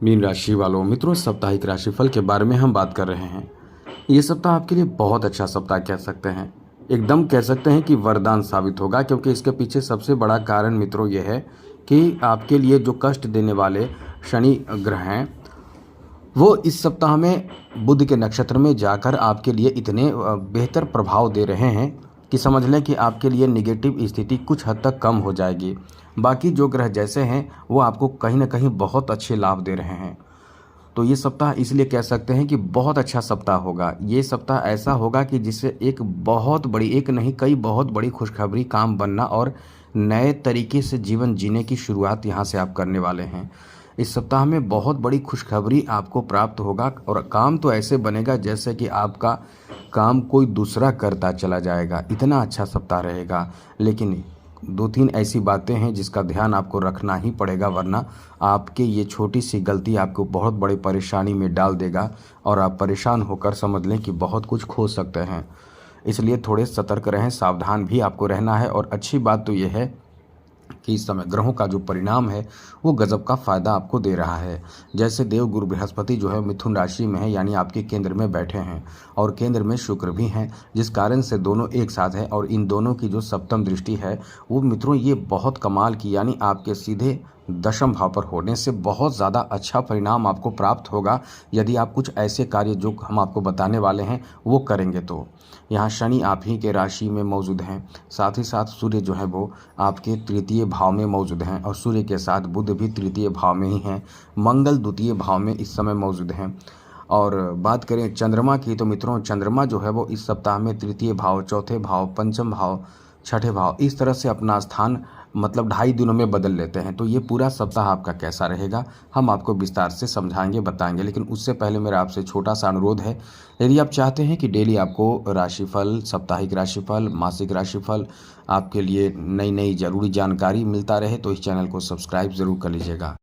Mean राशि वालों मित्रों, साप्ताहिक राशिफल के बारे में हम बात कर रहे हैं। ये सप्ताह आपके लिए बहुत अच्छा सप्ताह कह सकते हैं, एकदम कह सकते हैं कि वरदान साबित होगा, क्योंकि इसके पीछे सबसे बड़ा कारण मित्रों ये है कि आपके लिए जो कष्ट देने वाले शनि ग्रह हैं वो इस सप्ताह में बुध के नक्षत्र में जाकर आपके लिए इतने बेहतर प्रभाव दे रहे हैं कि समझ लें कि आपके लिए नेगेटिव स्थिति कुछ हद तक कम हो जाएगी। बाकी जो ग्रह जैसे हैं वो आपको कहीं ना कहीं बहुत अच्छे लाभ दे रहे हैं। तो ये सप्ताह इसलिए कह सकते हैं कि बहुत अच्छा सप्ताह होगा। ये सप्ताह ऐसा होगा कि जिससे एक बहुत बड़ी, एक नहीं कई बहुत बड़ी खुशखबरी काम बनना और नए तरीके से जीवन जीने की शुरुआत यहाँ से आप करने वाले हैं। इस सप्ताह में बहुत बड़ी खुशखबरी आपको प्राप्त होगा और काम तो ऐसे बनेगा जैसे कि आपका काम कोई दूसरा करता चला जाएगा। इतना अच्छा सप्ताह रहेगा। लेकिन दो तीन ऐसी बातें हैं जिसका ध्यान आपको रखना ही पड़ेगा, वरना आपके ये छोटी सी गलती आपको बहुत बड़ी परेशानी में डाल देगा और आप परेशान होकर समझ लें कि बहुत कुछ खो सकते हैं। इसलिए थोड़े सतर्क रहें, सावधान भी आपको रहना है। और अच्छी बात तो यह है कि इस समय ग्रहों का जो परिणाम है वो गजब का फायदा आपको दे रहा है। जैसे देव गुरु बृहस्पति जो है मिथुन राशि में है, यानी आपके केंद्र में बैठे हैं, और केंद्र में शुक्र भी हैं, जिस कारण से दोनों एक साथ हैं। और इन दोनों की जो सप्तम दृष्टि है वो मित्रों ये बहुत कमाल की, यानी आपके सीधे दशम भाव पर होने से बहुत ज़्यादा अच्छा परिणाम आपको प्राप्त होगा यदि आप कुछ ऐसे कार्य जो हम आपको बताने वाले हैं वो करेंगे। तो यहाँ शनि आप ही के राशि में मौजूद हैं, साथ ही साथ सूर्य जो है वो आपके तृतीय भाव में मौजूद हैं, और सूर्य के साथ बुध भी तृतीय भाव में ही हैं। मंगल द्वितीय भाव में इस समय मौजूद हैं। और बात करें चंद्रमा की तो मित्रों चंद्रमा जो है वो इस सप्ताह में तृतीय भाव, चौथे भाव, पंचम भाव, छठे भाव इस तरह से अपना स्थान मतलब 2.5 दिनों में बदल लेते हैं। तो ये पूरा सप्ताह आपका कैसा रहेगा हम आपको विस्तार से समझाएंगे, बताएंगे। लेकिन उससे पहले मेरा आपसे छोटा सा अनुरोध है, यदि आप चाहते हैं कि डेली आपको राशिफल, साप्ताहिक राशिफल, मासिक राशिफल आपके लिए नई नई ज़रूरी जानकारी मिलता रहे तो इस चैनल को सब्सक्राइब ज़रूर कर लीजिएगा।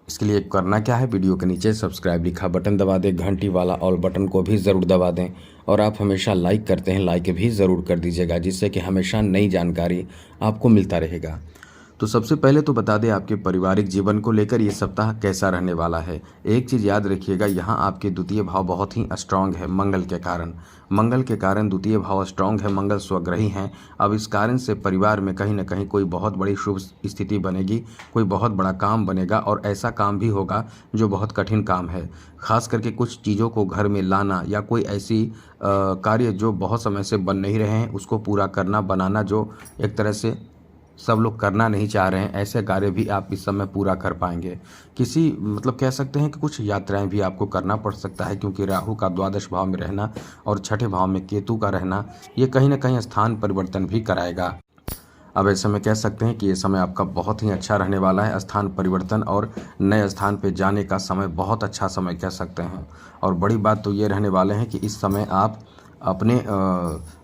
इसके लिए करना क्या है, वीडियो के नीचे सब्सक्राइब लिखा बटन दबा दें, घंटी वाला ऑल बटन को भी ज़रूर दबा दें, और आप हमेशा लाइक करते हैं लाइक भी ज़रूर कर दीजिएगा, जिससे कि हमेशा नई जानकारी आपको मिलता रहेगा। तो सबसे पहले तो बता दें आपके पारिवारिक जीवन को लेकर ये सप्ताह कैसा रहने वाला है। एक चीज़ याद रखिएगा, यहाँ आपके द्वितीय भाव बहुत ही स्ट्रांग है मंगल के कारण। मंगल के कारण द्वितीय भाव स्ट्रांग है, मंगल स्वग्रही हैं। अब इस कारण से परिवार में कहीं ना कहीं कोई बहुत बड़ी शुभ स्थिति बनेगी, कोई बहुत बड़ा काम बनेगा, और ऐसा काम भी होगा जो बहुत कठिन काम है। खास करके कुछ चीज़ों को घर में लाना या कोई ऐसी कार्य जो बहुत समय से बन नहीं रहे हैं उसको पूरा करना, बनाना, जो एक तरह से सब लोग करना नहीं चाह रहे हैं, ऐसे कार्य भी आप इस समय पूरा कर पाएंगे। किसी मतलब कह सकते हैं कि कुछ यात्राएं भी आपको करना पड़ सकता है, क्योंकि राहु का द्वादश भाव में रहना और छठे भाव में केतु का रहना ये कहीं ना कहीं स्थान परिवर्तन भी कराएगा। अब ऐसे में कह सकते हैं कि ये समय आपका बहुत ही अच्छा रहने वाला है। स्थान परिवर्तन और नए स्थान पे जाने का समय बहुत अच्छा समय कह सकते हैं। और बड़ी बात तो ये रहने वाले हैं कि इस समय आप अपने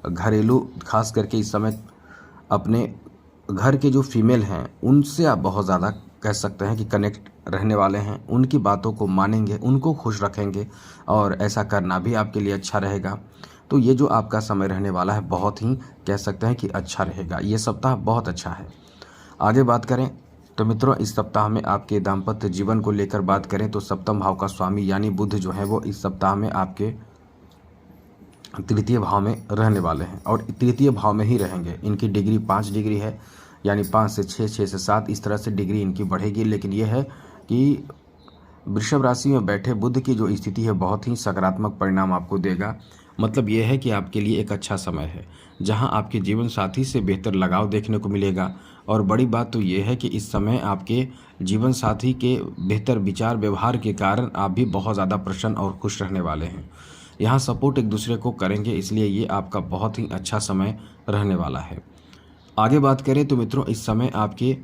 घरेलू, खास करके इस समय अपने घर के जो फीमेल हैं उनसे आप बहुत ज़्यादा कह सकते हैं कि कनेक्ट रहने वाले हैं। उनकी बातों को मानेंगे, उनको खुश रखेंगे, और ऐसा करना भी आपके लिए अच्छा रहेगा। तो ये जो आपका समय रहने वाला है बहुत ही कह सकते हैं कि अच्छा रहेगा। ये सप्ताह बहुत अच्छा है। आगे बात करें तो मित्रों इस सप्ताह में आपके दाम्पत्य जीवन को लेकर बात करें तो सप्तम भाव का स्वामी यानी बुध जो है वो इस सप्ताह में आपके तृतीय भाव में रहने वाले हैं, और तृतीय भाव में ही रहेंगे। इनकी डिग्री 5 डिग्री है, यानी 5 से 6, 6 से 7 इस तरह से डिग्री इनकी बढ़ेगी। लेकिन यह है कि वृषभ राशि में बैठे बुध की जो स्थिति है बहुत ही सकारात्मक परिणाम आपको देगा। मतलब यह है कि आपके लिए एक अच्छा समय है जहां आपके जीवन साथी से बेहतर लगाव देखने को मिलेगा। और बड़ी बात तो यह है कि इस समय आपके जीवन साथी के बेहतर विचार व्यवहार के कारण आप भी बहुत ज़्यादा प्रसन्न और खुश रहने वाले हैं। यहाँ सपोर्ट एक दूसरे को करेंगे, इसलिए ये आपका बहुत ही अच्छा समय रहने वाला है। आगे बात करें तो मित्रों इस समय आपके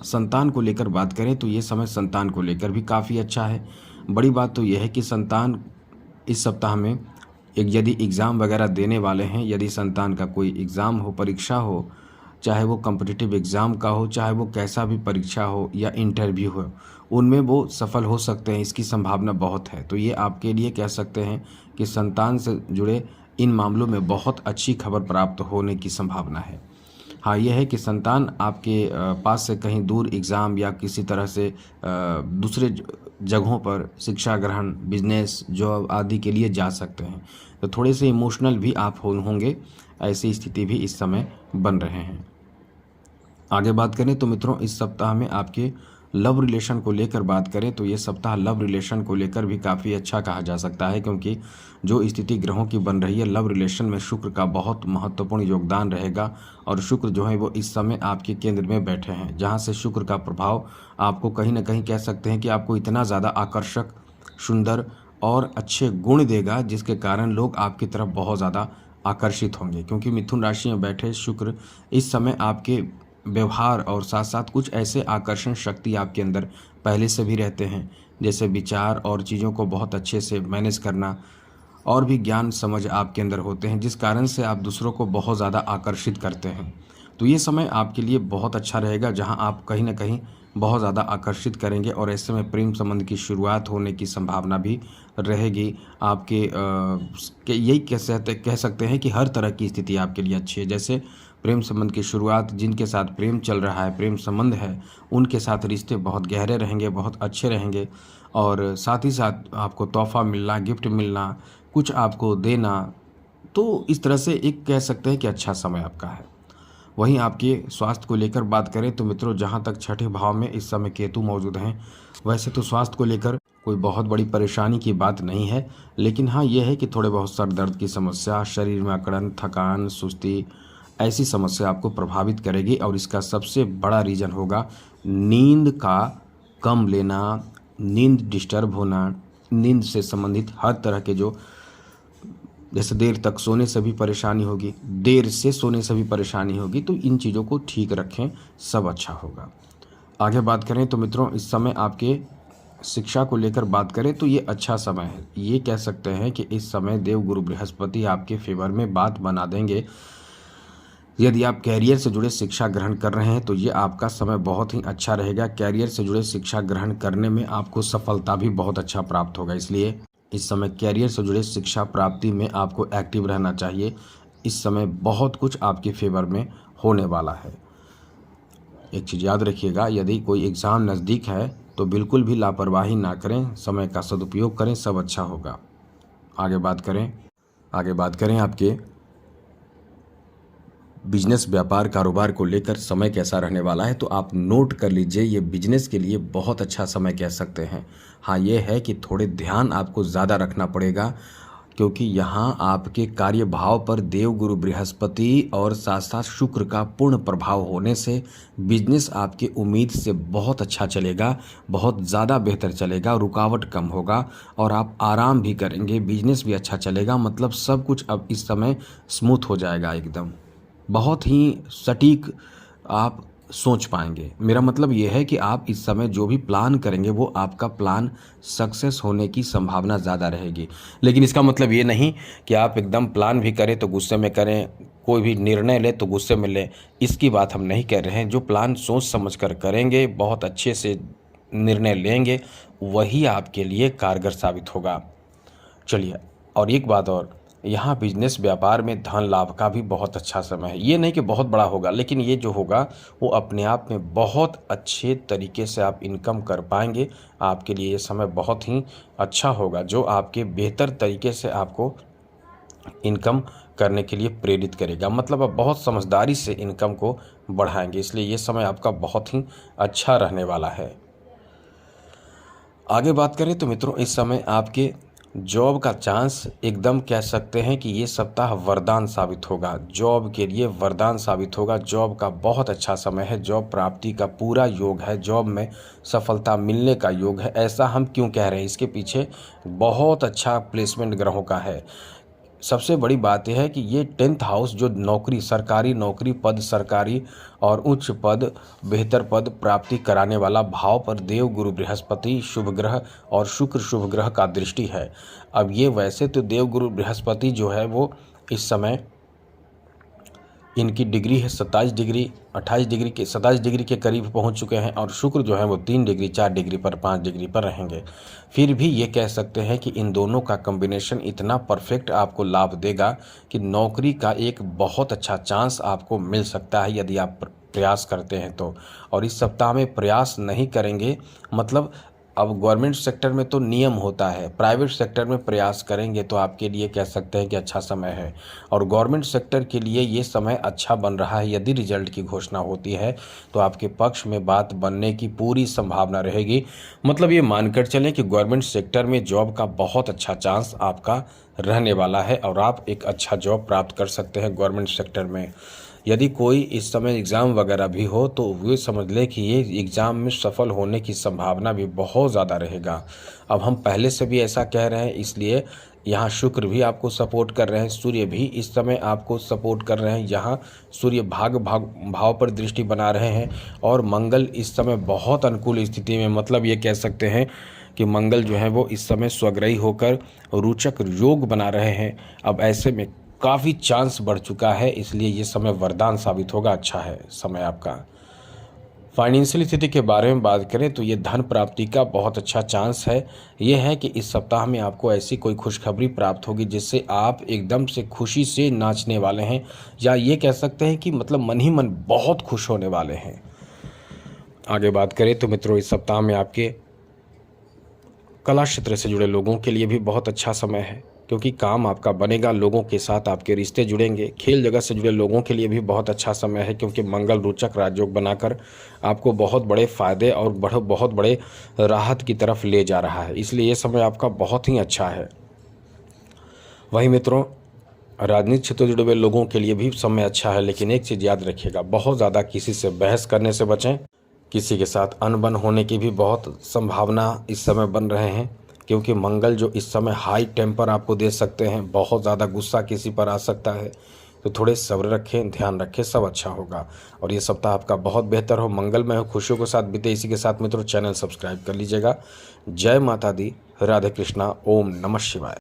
संतान को लेकर बात करें तो ये समय संतान को लेकर भी काफ़ी अच्छा है। बड़ी बात तो यह है कि संतान इस सप्ताह में एक यदि एग्ज़ाम वगैरह देने वाले हैं, यदि संतान का कोई एग्ज़ाम हो, परीक्षा हो, चाहे वो कॉम्पिटिटिव एग्ज़ाम का हो, चाहे वो कैसा भी परीक्षा हो या इंटरव्यू हो, उनमें वो सफल हो सकते हैं, इसकी संभावना बहुत है। तो ये आपके लिए कह सकते हैं कि संतान से जुड़े इन मामलों में बहुत अच्छी खबर प्राप्त होने की संभावना है। हाँ, यह है कि संतान आपके पास से कहीं दूर एग्ज़ाम या किसी तरह से दूसरे जगहों पर शिक्षा ग्रहण, बिजनेस, जॉब आदि के लिए जा सकते हैं। तो थोड़े से इमोशनल भी आप होंगे, ऐसी स्थिति भी इस समय बन रहे हैं। आगे बात करें तो मित्रों, इस सप्ताह में आपके लव रिलेशन को लेकर बात करें तो ये सप्ताह लव रिलेशन को लेकर भी काफ़ी अच्छा कहा जा सकता है, क्योंकि जो स्थिति ग्रहों की बन रही है, लव रिलेशन में शुक्र का बहुत महत्वपूर्ण योगदान रहेगा। और शुक्र जो है वो इस समय आपके केंद्र में बैठे हैं, जहाँ से शुक्र का प्रभाव आपको कहीं ना कहीं कह सकते हैं कि आपको इतना ज़्यादा आकर्षक, सुंदर और अच्छे गुण देगा, जिसके कारण लोग आपकी तरफ बहुत ज़्यादा आकर्षित होंगे। क्योंकि मिथुन राशि में बैठे शुक्र इस समय आपके व्यवहार और साथ साथ कुछ ऐसे आकर्षण शक्ति आपके अंदर पहले से भी रहते हैं, जैसे विचार और चीज़ों को बहुत अच्छे से मैनेज करना, और भी ज्ञान समझ आपके अंदर होते हैं, जिस कारण से आप दूसरों को बहुत ज़्यादा आकर्षित करते हैं। तो ये समय आपके लिए बहुत अच्छा रहेगा, जहां आप कहीं ना कहीं बहुत ज़्यादा आकर्षित करेंगे और ऐसे में प्रेम संबंध की शुरुआत होने की संभावना भी रहेगी। आपके यही कह सकते हैं कि हर तरह की स्थिति आपके लिए अच्छी है। जैसे प्रेम संबंध की शुरुआत, जिनके साथ प्रेम चल रहा है, प्रेम संबंध है, उनके साथ रिश्ते बहुत गहरे रहेंगे, बहुत अच्छे रहेंगे। और साथ ही साथ आपको तोहफा मिलना, गिफ्ट मिलना, कुछ आपको देना, तो इस तरह से एक कह सकते हैं कि अच्छा समय आपका है। वहीं आपके स्वास्थ्य को लेकर बात करें तो मित्रों, जहां तक छठे भाव में इस समय केतु मौजूद हैं, वैसे तो स्वास्थ्य को लेकर कोई बहुत बड़ी परेशानी की बात नहीं है, लेकिन हाँ यह है कि थोड़े बहुत सर दर्द की समस्या, शरीर में अकड़न, थकान, सुस्ती, ऐसी समस्या आपको प्रभावित करेगी। और इसका सबसे बड़ा रीज़न होगा नींद का कम लेना, नींद डिस्टर्ब होना, नींद से संबंधित हर तरह के जो, जैसे देर तक सोने से भी परेशानी होगी, देर से सोने से भी परेशानी होगी, तो इन चीज़ों को ठीक रखें, सब अच्छा होगा। आगे बात करें तो मित्रों, इस समय आपके शिक्षा को लेकर बात करें तो ये अच्छा समय है। ये कह सकते हैं कि इस समय देव गुरु बृहस्पति आपके फेवर में बात बना देंगे। यदि आप कैरियर से जुड़े शिक्षा ग्रहण कर रहे हैं तो ये आपका समय बहुत ही अच्छा रहेगा। कैरियर से जुड़े शिक्षा ग्रहण करने में आपको सफलता भी बहुत अच्छा प्राप्त होगा, इसलिए इस समय कैरियर से जुड़े शिक्षा प्राप्ति में आपको एक्टिव रहना चाहिए। इस समय बहुत कुछ आपके फेवर में होने वाला है। एक चीज़ याद रखिएगा, यदि कोई एग्ज़ाम नज़दीक है तो बिल्कुल भी लापरवाही ना करें, समय का सदुपयोग करें, सब अच्छा होगा। आगे बात करें आपके बिजनेस, व्यापार, कारोबार को लेकर समय कैसा रहने वाला है, तो आप नोट कर लीजिए, ये बिजनेस के लिए बहुत अच्छा समय कह सकते हैं। हाँ, ये है कि थोड़े ध्यान आपको ज़्यादा रखना पड़ेगा, क्योंकि यहाँ आपके कार्य भाव पर देव गुरु बृहस्पति और साथ साथ शुक्र का पूर्ण प्रभाव होने से बिजनेस आपके उम्मीद से बहुत अच्छा चलेगा, बहुत ज़्यादा बेहतर चलेगा, रुकावट कम होगा और आप आराम भी करेंगे, बिजनेस भी अच्छा चलेगा। मतलब सब कुछ अब इस समय स्मूथ हो जाएगा, एकदम बहुत ही सटीक आप सोच पाएंगे। मेरा मतलब ये है कि आप इस समय जो भी प्लान करेंगे वो आपका प्लान सक्सेस होने की संभावना ज़्यादा रहेगी। लेकिन इसका मतलब ये नहीं कि आप एकदम प्लान भी करें तो गुस्से में करें, कोई भी निर्णय ले तो गुस्से में ले, इसकी बात हम नहीं कर रहे हैं। जो प्लान सोच समझ कर करेंगे, बहुत अच्छे से निर्णय लेंगे, वही आपके लिए कारगर साबित होगा। चलिए, और एक बात और, यहाँ बिजनेस व्यापार में धन लाभ का भी बहुत अच्छा समय है। ये नहीं कि बहुत बड़ा होगा, लेकिन ये जो होगा वो अपने आप में बहुत अच्छे तरीके से आप इनकम कर पाएंगे। आपके लिए ये समय बहुत ही अच्छा होगा, जो आपके बेहतर तरीके से आपको इनकम करने के लिए प्रेरित करेगा। मतलब आप बहुत समझदारी से इनकम को बढ़ाएंगे, इसलिए ये समय आपका बहुत ही अच्छा रहने वाला है। आगे बात करें तो मित्रों, इस समय आपके जॉब का चांस एकदम कह सकते हैं कि ये सप्ताह वरदान साबित होगा, जॉब के लिए वरदान साबित होगा। जॉब का बहुत अच्छा समय है, जॉब प्राप्ति का पूरा योग है, जॉब में सफलता मिलने का योग है। ऐसा हम क्यों कह रहे हैं, इसके पीछे बहुत अच्छा प्लेसमेंट ग्रहों का है। सबसे बड़ी बात यह है कि ये 10th हाउस जो नौकरी, सरकारी नौकरी, पद, सरकारी और उच्च पद, बेहतर पद प्राप्ति कराने वाला भाव पर देव गुरु बृहस्पति शुभ ग्रह और शुक्र शुभ ग्रह का दृष्टि है। अब ये वैसे तो देव गुरु बृहस्पति जो है वो इस समय इनकी डिग्री है 27 डिग्री, 28 डिग्री के 27 डिग्री के करीब पहुंच चुके हैं और शुक्र जो है वो 3 डिग्री, 4 डिग्री पर, 5 डिग्री पर रहेंगे। फिर भी ये कह सकते हैं कि इन दोनों का कॉम्बिनेशन इतना परफेक्ट आपको लाभ देगा कि नौकरी का एक बहुत अच्छा चांस आपको मिल सकता है यदि आप प्रयास करते हैं तो। और इस सप्ताह में प्रयास नहीं करेंगे मतलब अब गवर्नमेंट सेक्टर में तो नियम होता है, प्राइवेट सेक्टर में प्रयास करेंगे तो आपके लिए कह सकते हैं कि अच्छा समय है। और गवर्नमेंट सेक्टर के लिए ये समय अच्छा बन रहा है। यदि रिजल्ट की घोषणा होती है तो आपके पक्ष में बात बनने की पूरी संभावना रहेगी। मतलब ये मानकर चलें कि गवर्नमेंट सेक्टर में जॉब का बहुत अच्छा चांस आपका रहने वाला है और आप एक अच्छा जॉब प्राप्त कर सकते हैं गवर्नमेंट सेक्टर में। यदि कोई इस समय एग्ज़ाम वगैरह भी हो तो वे समझ लें कि ये एग्ज़ाम में सफल होने की संभावना भी बहुत ज़्यादा रहेगा। अब हम पहले से भी ऐसा कह रहे हैं, इसलिए यहाँ शुक्र भी आपको सपोर्ट कर रहे हैं, सूर्य भी इस समय आपको सपोर्ट कर रहे हैं। यहाँ सूर्य भाव पर दृष्टि बना रहे हैं और मंगल इस समय बहुत अनुकूल स्थिति में, मतलब ये कह सकते हैं कि मंगल जो है वो इस समय स्वग्रही होकर रोचक योग बना रहे हैं। अब ऐसे में काफ़ी चांस बढ़ चुका है, इसलिए ये समय वरदान साबित होगा। अच्छा है समय आपका। फाइनेंशियल स्थिति के बारे में बात करें तो ये धन प्राप्ति का बहुत अच्छा चांस है। ये है कि इस सप्ताह में आपको ऐसी कोई खुशखबरी प्राप्त होगी जिससे आप एकदम से खुशी से नाचने वाले हैं, या ये कह सकते हैं कि मतलब मन ही मन बहुत खुश होने वाले हैं। आगे बात करें तो मित्रों, इस सप्ताह में आपके कला क्षेत्र से जुड़े लोगों के लिए भी बहुत अच्छा समय है, क्योंकि काम आपका बनेगा, लोगों के साथ आपके रिश्ते जुड़ेंगे। खेल जगत से जुड़े लोगों के लिए भी बहुत अच्छा समय है, क्योंकि मंगल रोचक राजयोग बनाकर आपको बहुत बड़े फायदे और बहुत बड़े राहत की तरफ ले जा रहा है, इसलिए ये समय आपका बहुत ही अच्छा है। वहीं मित्रों, राजनीतिक क्षेत्र से जुड़े हुए लोगों के लिए भी समय अच्छा है, लेकिन एक चीज़ याद रखिएगा, बहुत ज़्यादा किसी से बहस करने से बचें। किसी के साथ अनबन होने की भी बहुत संभावना इस समय बन रहे हैं, क्योंकि मंगल जो इस समय हाई टेम्पर आपको दे सकते हैं, बहुत ज़्यादा गुस्सा किसी पर आ सकता है, तो थोड़े सब्र रखें, ध्यान रखें, सब अच्छा होगा। और ये सप्ताह आपका बहुत बेहतर हो, मंगलमय हो, खुशियों के साथ बीते। इसी के साथ मित्रों चैनल सब्सक्राइब कर लीजिएगा। जय माता दी, राधे कृष्णा, ओम नमः शिवाय।